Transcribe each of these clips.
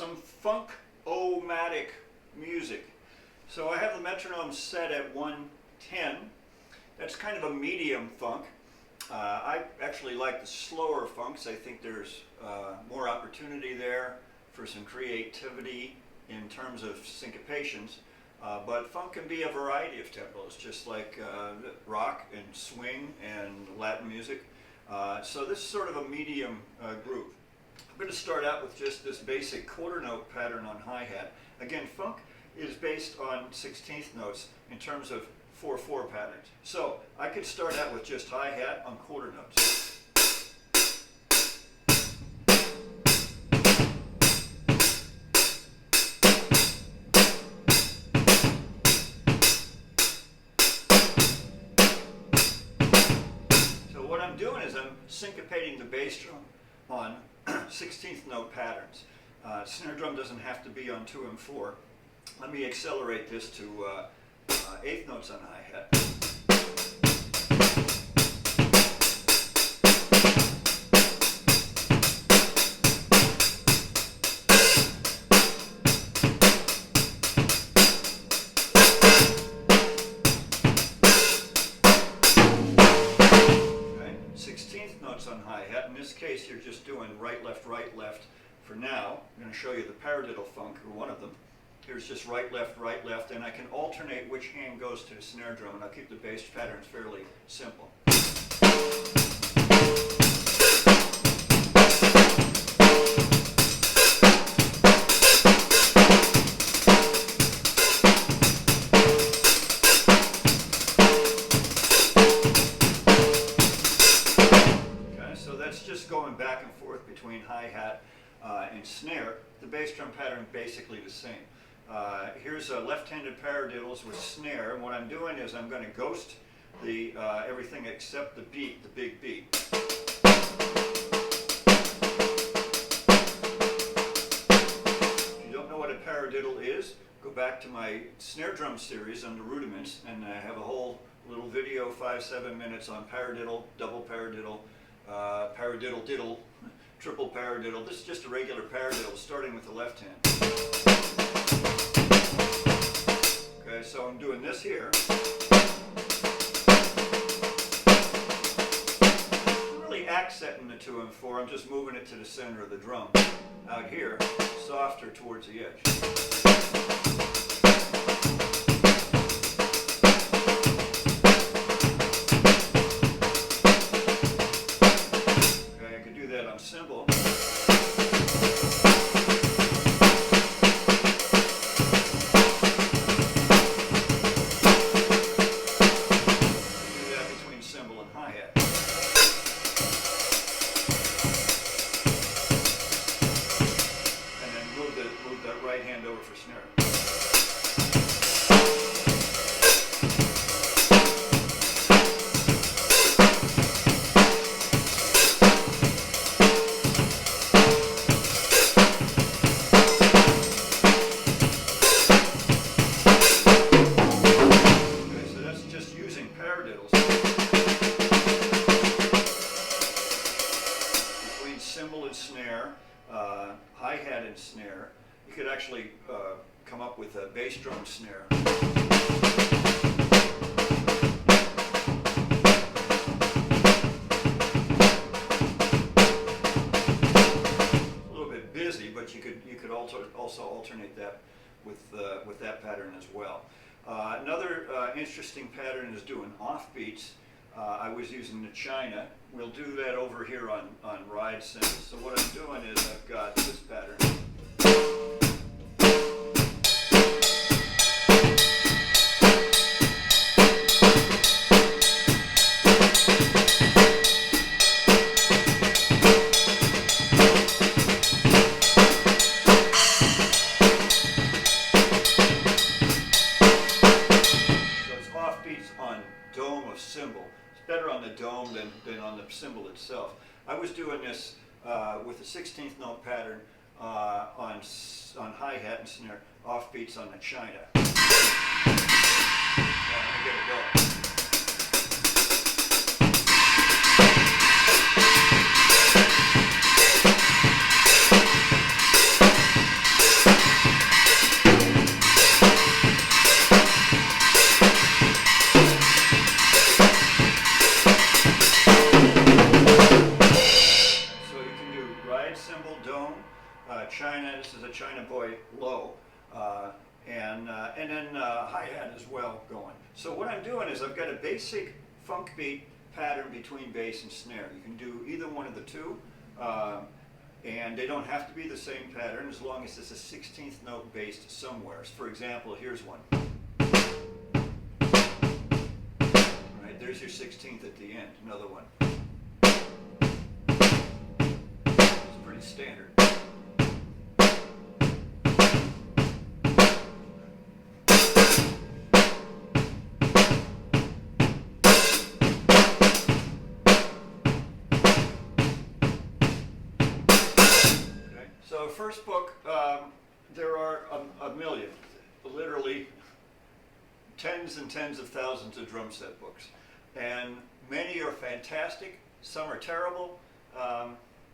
some funk-o-matic music. So I have the metronome set at 110. That's kind of a medium funk. I actually like the slower funks. I think there's more opportunity there for some creativity in terms of syncopations. But funk can be a variety of tempos, just like rock and swing and Latin music. So this is sort of a medium groove. I'm going to start out with just this basic quarter note pattern on hi-hat. Again, funk is based on 16th notes in terms of 4/4 patterns. So I could start out with just hi-hat on quarter notes. So what I'm doing is I'm syncopating the bass drum on 16th note patterns. Snare drum doesn't have to be on 2 and 4. Let me accelerate this to 8th notes on hi-hat. Okay. 16th notes on hi-hat. In this case, you're just doing right, left, right, left. For now, I'm going to show you the paradiddle funk, or one of them. Here's just right, left, and I can alternate which hand goes to the snare drum, and I'll keep the bass patterns fairly simple. Okay, so that's just going back and forth between hi-hat and snare. The bass drum pattern basically the same. Here's left-handed paradiddles with snare, and what I'm doing is I'm going to ghost the everything except the beat, the big beat. If you don't know what a paradiddle is, go back to my snare drum series on the rudiments, and I have a whole little video, 5-7 minutes on paradiddle, double paradiddle, paradiddle diddle, triple paradiddle. This is just a regular paradiddle starting with the left hand. Okay, so I'm doing this here. I'm really accenting the 2 and 4. I'm just moving it to the center of the drum. Out here, softer towards the edge. Okay, I could do that on cymbal. Cymbal and snare, hi-hat and snare. You could actually come up with a bass drum snare. A little bit busy, but you could also alternate that with that pattern as well. Another interesting pattern is doing offbeats. I was using the China. We'll do that over here on ride cymbals. So what I'm doing is I've got this pattern. So it's offbeats on dome of cymbal. Better on the dome than on the cymbal itself. I was doing this with a 16th note pattern on hi-hat and snare, offbeats on the China. Let me get it going. China. This is a China boy low. And then hi-hat as well going. So what I'm doing is I've got a basic funk beat pattern between bass and snare. You can do either one of the two, and they don't have to be the same pattern as long as it's a 16th note based somewhere. For example, here's one. Right, there's your 16th at the end, another one. It's pretty standard. So first book, there are a million, literally tens and tens of thousands of drum set books. And many are fantastic, some are terrible.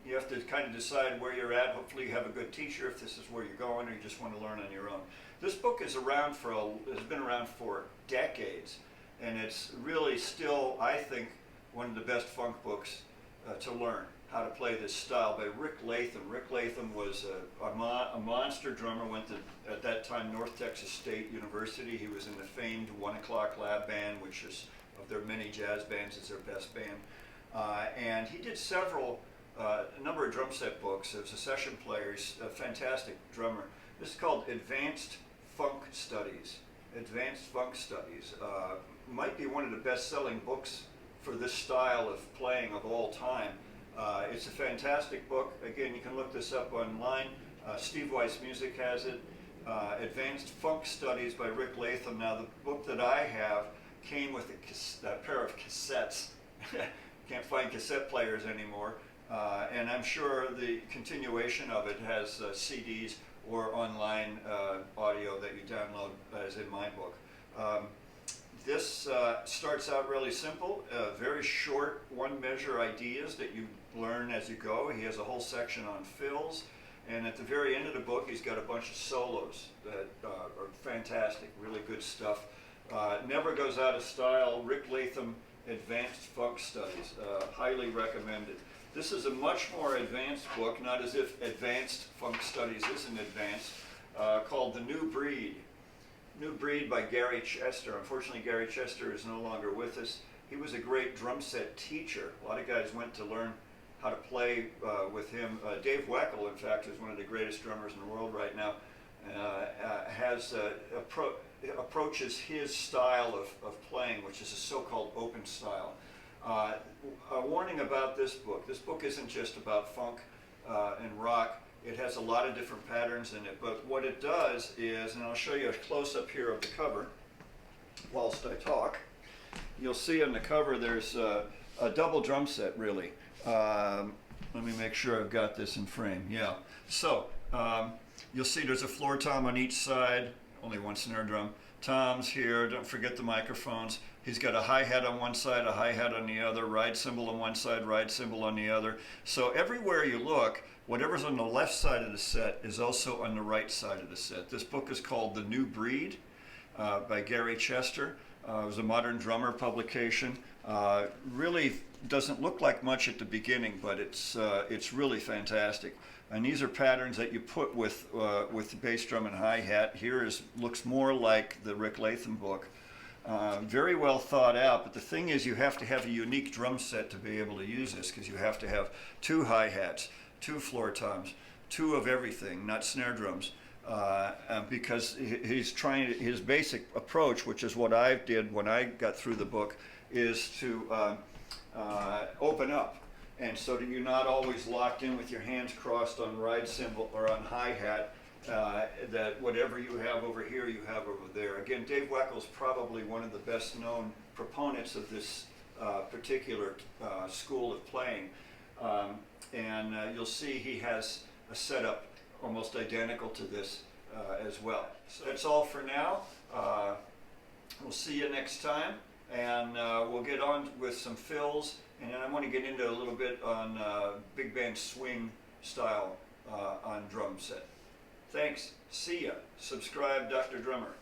You have to kind of decide where you're at. Hopefully you have a good teacher if this is where you're going or you just want to learn on your own. This book is around has been around for decades, and it's really still, I think, one of the best funk books to learn how to play this style by Rick Latham. Rick Latham was a monster drummer, went to, at that time, North Texas State University. He was in the famed 1 O'Clock Lab Band, which is, of their many jazz bands, is their best band. And he did a number of drum set books. As a session player, he's a fantastic drummer. This is called Advanced Funk Studies. Advanced Funk Studies. Might be one of the best-selling books for this style of playing of all time. It's a fantastic book. Again, you can look this up online. Steve Weiss Music has it. Advanced Funk Studies by Rick Latham. Now, the book that I have came with a pair of cassettes. Can't find cassette players anymore. And I'm sure the continuation of it has CDs or online audio that you download, as in my book. This starts out really simple, very short one-measure ideas that you learn as you go. He has a whole section on fills, and at the very end of the book he's got a bunch of solos that are fantastic, really good stuff. Never goes out of style. Rick Latham, Advanced Funk Studies, highly recommended. This is a much more advanced book, not as if Advanced Funk Studies isn't advanced, called The New Breed. New Breed by Gary Chester. Unfortunately, Gary Chester is no longer with us. He was a great drum set teacher. A lot of guys went to learn how to play with him. Dave Weckl, in fact, is one of the greatest drummers in the world right now, approaches his style of playing, which is a so-called open style. A warning about this book. This book isn't just about funk and rock. It has a lot of different patterns in it, but what it does is, and I'll show you a close-up here of the cover whilst I talk. You'll see on the cover there's a double drum set, really. Let me make sure I've got this in frame. Yeah. So you'll see there's a floor tom on each side, only one snare drum. Toms here, don't forget the microphones. He's got a hi-hat on one side, a hi-hat on the other, ride cymbal on one side, ride cymbal on the other. So everywhere you look, whatever's on the left side of the set is also on the right side of the set. This book is called The New Breed by Gary Chester. It was a Modern Drummer publication. Really doesn't look like much at the beginning, but it's really fantastic. And these are patterns that you put with the bass drum and hi-hat. Here looks more like the Rick Latham book. Very well thought out, but the thing is you have to have a unique drum set to be able to use this, because you have to have 2 hi-hats, 2 floor toms, 2 of everything, not snare drums, because his basic approach, which is what I did when I got through the book, is to open up. And so that you're not always locked in with your hands crossed on ride cymbal or on hi-hat, that whatever you have over here, you have over there. Again, Dave Weckl is probably one of the best known proponents of this particular school of playing. And you'll see he has a setup almost identical to this as well. So that's all for now. We'll see you next time, and we'll get on with some fills, and then I want to get into a little bit on big band swing style on drum set. Thanks. See ya. Subscribe, Dr. Drummer.